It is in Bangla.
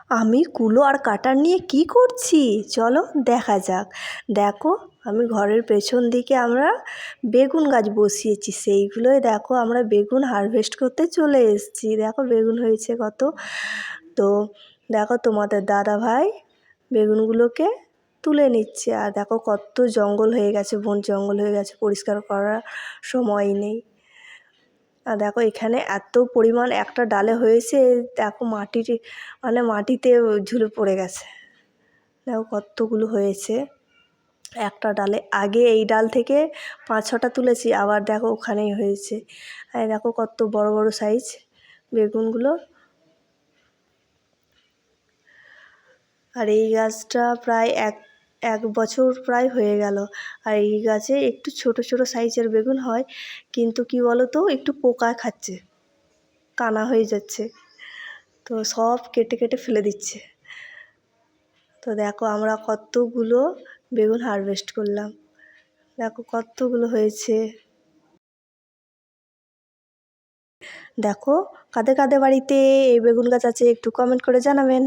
আমি কুলো আর কাটার নিয়ে কি করছি চলো দেখা যাক। দেখো আমি ঘরের পেছন দিকে আমরা বেগুন গাছ বসিয়েছি, সেইগুলোই দেখো আমরা বেগুন হারভেস্ট করতে চলে এসেছি। দেখো বেগুন হয়েছে কত। তো দেখো তোমাদের দাদা ভাই বেগুনগুলোকে তুলে নিচ্ছে। আর দেখো কত জঙ্গল হয়ে গেছে, বন জঙ্গল হয়ে গেছে, পরিষ্কার করার সময় নেই। আর দেখো এখানে এত পরিমাণ একটা ডালে হয়েছে, দেখো মাটিতে ঝুলে পড়ে গেছে। দেখো কতগুলো হয়েছে একটা ডালে। আগে এই ডাল থেকে 5-6টা তুলেছি, আবার দেখো ওখানেই হয়েছে। আর দেখো কত বড় বড় সাইজ বেগুনগুলো। আর এই গাছটা প্রায় এক বছর প্রায় হয়ে গেল। আর এই গাছে একটু ছোট ছোট সাইজের বেগুন হয়, কিন্তু কি বলো তো, একটু পোকা খাচ্ছে, কানা হয়ে যাচ্ছে, তো সব কেটে কেটে ফেলে দিচ্ছে। তো দেখো আমরা কতগুলো বেগুন হারভেস্ট করলাম, দেখো কতগুলো হয়েছে। দেখো কাদের কাদের বাড়িতে এই বেগুন গাছ আছে একটু কমেন্ট করে জানাবেন।